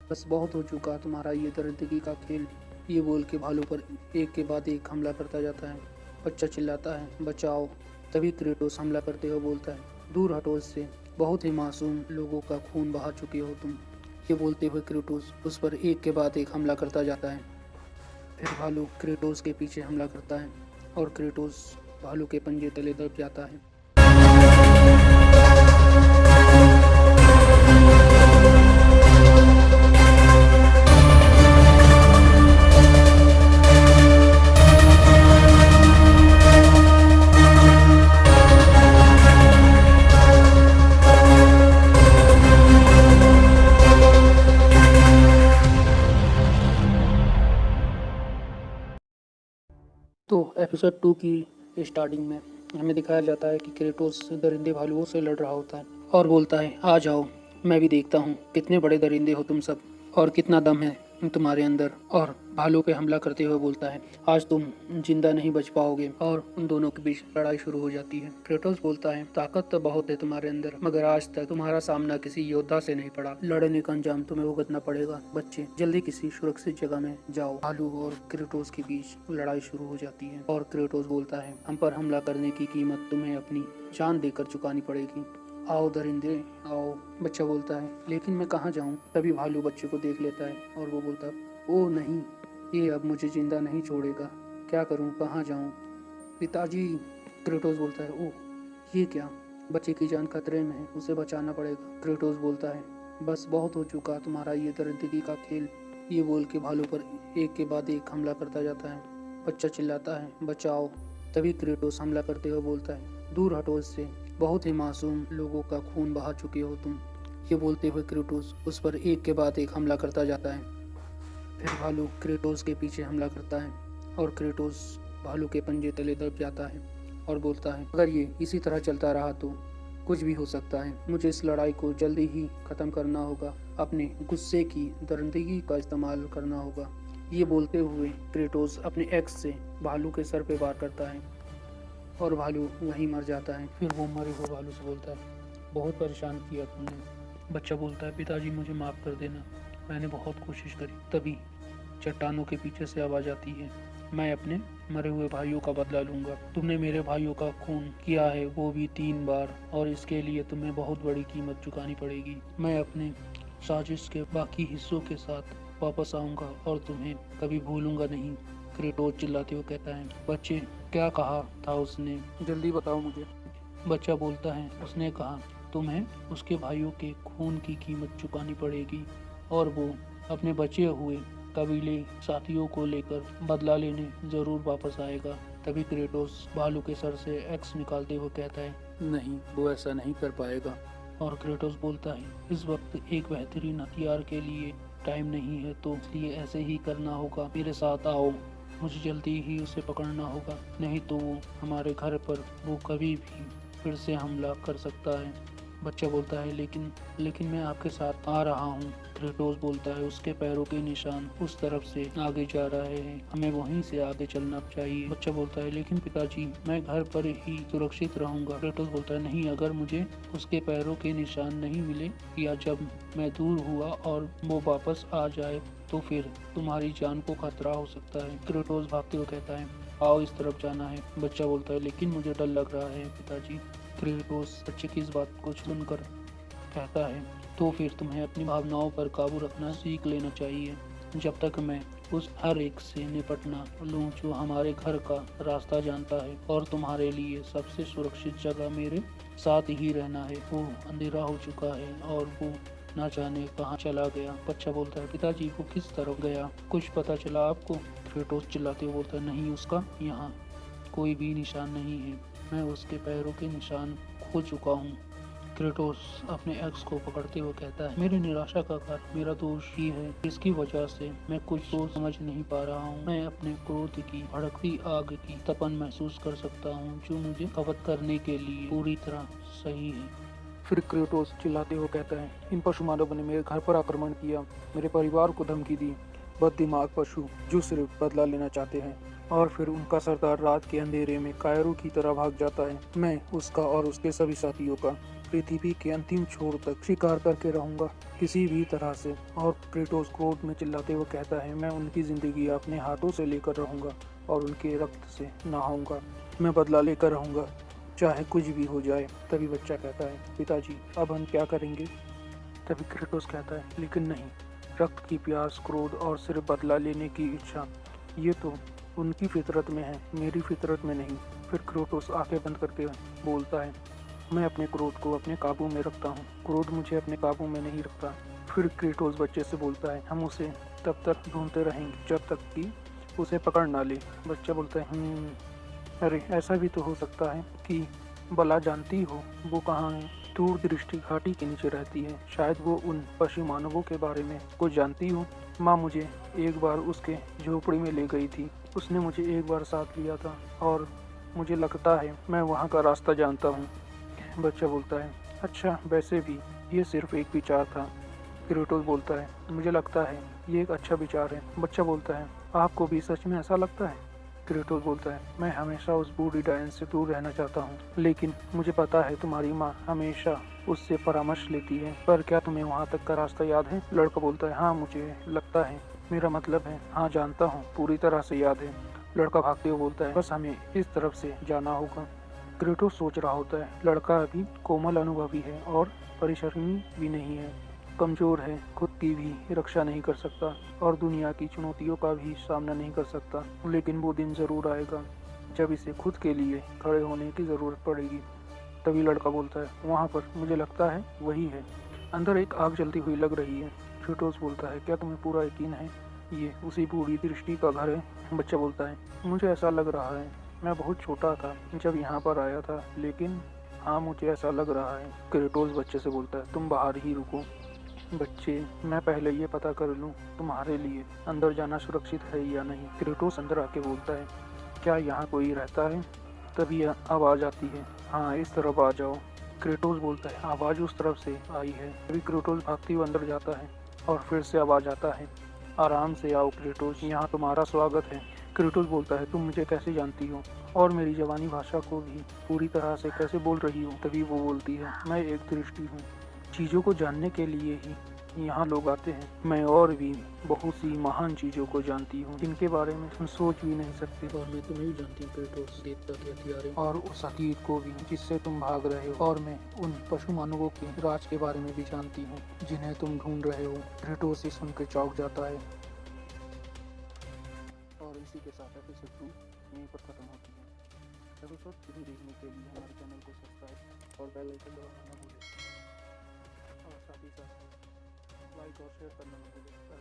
बस बहुत हो चुका तुम्हारा ये दरिंदगी का खेल। ये बोल के भालू पर एक के बाद एक हमला करता जाता है। बच्चा चिल्लाता है, बचाओ। तभी क्रेटोस हमला करते हुए बोलता है, दूर हटो इससे, बहुत ही मासूम लोगों का खून बहा चुके हो तुम। ये बोलते हुए क्रेटोस उस पर एक के बाद एक हमला करता जाता है। फिर भालू क्रेटोस के पीछे हमला करता है और क्रेटोस भालू के पंजे तले दब जाता है। तो एपिसोड 2 की स्टार्टिंग में हमें दिखाया जाता है कि क्रेटोस दरिंदे भालुओं से लड़ रहा होता है और बोलता है, आ जाओ, मैं भी देखता हूँ कितने बड़े दरिंदे हो तुम सब और कितना दम है तुम्हारे अंदर। और भालू पे हमला करते हुए बोलता है, आज तुम जिंदा नहीं बच पाओगे। और उन दोनों के बीच लड़ाई शुरू हो जाती है। क्रेटोस बोलता है, ताकत तो बहुत है तुम्हारे अंदर, मगर आज तक तुम्हारा सामना किसी योद्धा से नहीं पड़ा। लड़ने का अंजाम तुम्हें भुगतना पड़ेगा। बच्चे, जल्दी किसी सुरक्षित जगह में जाओ। भालू और क्रेटोस के बीच लड़ाई शुरू हो जाती है और क्रेटोस बोलता है, हम पर हमला करने की कीमत तुम्हें अपनी जान देकर चुकानी पड़ेगी। आओ दरिंदे आओ। बच्चा बोलता है, लेकिन मैं कहाँ जाऊँ? तभी भालू बच्चे को देख लेता है और वो बोलता है, ओ नहीं, ये अब मुझे जिंदा नहीं छोड़ेगा। क्या करूँ, कहाँ जाऊँ? पिताजी। क्रेटोस बोलता है, ओह ये क्या? बच्चे की जान खतरे में है, उसे बचाना पड़ेगा। क्रेटोस बोलता है, बस बहुत हो चुका तुम्हारा ये दरिंदगी का खेल। ये बोल के भालू पर एक के बाद एक हमला करता जाता है। बच्चा चिल्लाता है, बचाओ। तभी क्रेटोस हमला करते हुए बोलता है, दूर हटो इससे, बहुत ही मासूम लोगों का खून बहा चुके हो तुम। ये बोलते हुए क्रेटोस उस पर एक के बाद एक हमला करता जाता है। फिर भालू क्रेटोस के पीछे हमला करता है और क्रेटोस भालू के पंजे तले दब जाता है और बोलता है, अगर ये इसी तरह चलता रहा तो कुछ भी हो सकता है। मुझे इस लड़ाई को जल्दी ही खत्म करना होगा। अपने गुस्से की दरिंदगी का इस्तेमाल करना होगा। ये बोलते हुए क्रेटोस अपने एक्स से भालू के सर पे वार करता है और भालू वहीं मर जाता है। फिर वो मरे हुए भालू से बोलता है, बहुत परेशान किया तुमने। बच्चा बोलता है, पिताजी मुझे माफ़ कर देना, मैंने बहुत कोशिश करी। तभी चट्टानों के पीछे से आवाज़ आती है, मैं अपने मरे हुए भाइयों का बदला लूँगा। तुमने मेरे भाइयों का खून किया है, वो भी 3 बार, और इसके लिए तुम्हें बहुत बड़ी कीमत चुकानी पड़ेगी। मैं अपने साजिश के बाकी हिस्सों के साथ वापस आऊँगा और तुम्हें कभी भूलूंगा नहीं। क्रेटोस चिल्लाते हुए कहता है, बच्चे, क्या कहा था उसने? जल्दी बताओ मुझे। बच्चा बोलता है, उसने कहा तुम्हें उसके भाइयों के खून की कीमत चुकानी पड़ेगी और वो अपने बचे हुए कबीले साथियों को लेकर बदला लेने जरूर वापस आएगा। तभी क्रेटोस भालू के सर से एक्स निकालते हुए कहता है, नहीं, वो ऐसा नहीं कर पाएगा। और क्रेटोस बोलता है, इस वक्त एक बेहतरीन हथियार के लिए टाइम नहीं है, तो इसलिए ऐसे ही करना होगा। मेरे साथ आओ, मुझे जल्दी ही उसे पकड़ना होगा, नहीं तो वो हमारे घर पर वो कभी भी फिर से हमला कर सकता है। बच्चा बोलता है, लेकिन मैं आपके साथ आ रहा हूँ। क्रेटोस बोलता है, उसके पैरों के निशान उस तरफ से आगे जा रहे हैं, हमें वहीं से आगे चलना चाहिए। बच्चा बोलता है, लेकिन पिताजी, मैं घर पर ही सुरक्षित रहूंगा। क्रेटोस बोलता है, नहीं, अगर मुझे उसके पैरों के निशान नहीं मिले या जब मैं दूर हुआ और वो वापस आ जाए तो फिर तुम्हारी जान को खतरा हो सकता है। क्रेटोस भागते हुए कहता है, आओ, इस तरफ जाना है। बच्चा बोलता है, लेकिन मुझे डर लग रहा है पिताजी। क्रेटोस बच्चे की इस बात को सुनकर कहता है, तो फिर तुम्हें अपनी भावनाओं पर काबू रखना सीख लेना चाहिए, जब तक मैं उस हर एक से निपटना लूँ जो हमारे घर का रास्ता जानता है, और तुम्हारे लिए सबसे सुरक्षित जगह मेरे साथ ही रहना है। वो अंधेरा हो चुका है और वो ना जाने कहाँ चला गया। बच्चा बोलता है, पिताजी, वो किस तरफ गया? कुछ पता चला आपको? क्रेटोस चिल्लाते हुए बोलता है, नहीं, उसका यहाँ कोई भी निशान नहीं है, मैं उसके पैरों के निशान खो चुका हूँ। क्रेटोस अपने एक्स को पकड़ते हुए कहता है, मेरी निराशा का कारण मेरा दोष ही है, इसकी वजह से मैं कुछ सोच समझ नहीं पा रहा हूँ। मैं अपने क्रोध की भड़कती आग की तपन महसूस कर सकता हूँ जो मुझे खपत करने के लिए पूरी तरह सही है। फिर क्रेटोस चिल्लाते हुए कहता है, इन पशु मानवों ने मेरे घर पर आक्रमण किया, मेरे परिवार को धमकी दी, बददिमाग पशु जो सिर्फ बदला लेना चाहते हैं। और फिर उनका सरदार रात के अंधेरे में कायरों की तरह भाग जाता है। मैं उसका और उसके सभी साथियों का पृथ्वी के अंतिम छोर तक शिकार करके रहूंगा किसी भी तरह से। और क्रेटोस क्रोध में चिल्लाते हुए कहता है, मैं उनकी जिंदगी अपने हाथों से लेकर रहूंगा और उनके रक्त से नहाऊंगा। मैं बदला लेकर रहूंगा चाहे कुछ भी हो जाए। तभी बच्चा कहता है, पिताजी अब हम क्या करेंगे? तभी क्रेटोस कहता है, लेकिन नहीं, रक्त की प्यास, क्रोध और सिर्फ बदला लेने की इच्छा, ये तो उनकी फितरत में है, मेरी फितरत में नहीं। फिर क्रेटोस आंखें बंद करके बोलता है, मैं अपने क्रोध को अपने काबू में रखता हूँ, क्रोध मुझे अपने काबू में नहीं रखता। फिर क्रेटोस बच्चे से बोलता है, हम उसे तब तक ढूंढते रहेंगे जब तक कि उसे पकड़ ना ले। बच्चा बोलता है, अरे ऐसा भी तो हो सकता है कि बला जानती हो वो कहाँ है। दूर दृष्टि घाटी के नीचे रहती है, शायद वो उन पशु मानवों के बारे में कुछ जानती हो। माँ मुझे एक बार उसके झोपड़ी में ले गई थी, उसने मुझे एक बार साथ लिया था और मुझे लगता है मैं वहाँ का रास्ता जानता हूँ। बच्चा बोलता है, अच्छा वैसे भी ये सिर्फ एक विचार था। क्रेटोस बोलता है, मुझे लगता है ये एक अच्छा विचार है। बच्चा बोलता है, आपको भी सच में ऐसा लगता है? क्रेटोस बोलता है, मैं हमेशा उस बूढ़ी डायन से दूर रहना चाहता हूँ, लेकिन मुझे पता है तुम्हारी माँ हमेशा उससे परामर्श लेती है। पर क्या तुम्हें वहाँ तक का रास्ता याद है? लड़का बोलता है, हाँ मुझे लगता है, मेरा मतलब है हाँ जानता हूँ, पूरी तरह से याद है। लड़का भागते हुए बोलता है, बस हमें इस तरफ से जाना होगा। क्रेटोस सोच रहा होता है, लड़का अभी कोमल अनुभवी है और परिश्रमी भी नहीं है, कमजोर है, खुद की भी रक्षा नहीं कर सकता और दुनिया की चुनौतियों का भी सामना नहीं कर सकता। लेकिन वो दिन जरूर आएगा जब इसे खुद के लिए खड़े होने की जरूरत पड़ेगी। तभी लड़का बोलता है, वहाँ पर मुझे लगता है वही है, अंदर एक आग जलती हुई लग रही है। क्रेटोस बोलता है, क्या तुम्हें पूरा यकीन है ये उसी बूढ़ी दृष्टि का घर है? बच्चा बोलता है, मुझे ऐसा लग रहा है, मैं बहुत छोटा था जब यहाँ पर आया था, लेकिन हाँ मुझे ऐसा लग रहा है। क्रेटोस बच्चे से बोलता है, तुम बाहर ही रुको। बच्चे, मैं पहले ये पता कर लूँ तुम्हारे लिए अंदर जाना सुरक्षित है या नहीं। क्रेटोस अंदर आके बोलता है, क्या यहाँ कोई रहता है? तभी आवाज़ आती है, हाँ इस तरफ आ जाओ। क्रेटोस बोलता है, आवाज़ उस तरफ से आई है। तभी क्रेटोस भागते हुए अंदर जाता है और फिर से आवाज़ आता है, आराम से आओ क्रेटोस, यहाँ तुम्हारा स्वागत है। क्रेटोस बोलता है, तुम मुझे कैसे जानती हो और मेरी जवानी भाषा को भी पूरी तरह से कैसे बोल रही हो? तभी वो बोलती है, मैं एक दृष्टि हूँ, चीज़ों को जानने के लिए ही यहाँ लोग आते हैं। मैं और भी बहुत सी महान चीज़ों को जानती हूँ जिनके बारे में तुम सोच भी नहीं सकते। और मैं तुम्हें भी जानती हूँ क्रेटोस, देवता के हथियारे और उस अतीत को भी जिससे तुम भाग रहे हो। और मैं उन पशु मानवों के राज के बारे में भी जानती हूँ जिन्हें तुम ढूंढ रहे हो। क्रेटोस से सुनकर चौंक जाता है। और इसी के साथ एपिसोड 2 यहीं पर खत्म होती है। एपिसोड 3 देखने के लिए हमारे चैनल को सब्सक्राइब और बेल आइकन दबाना ना भूलें और साथ ही साथ लाइक और शेयर करना ना भूलें।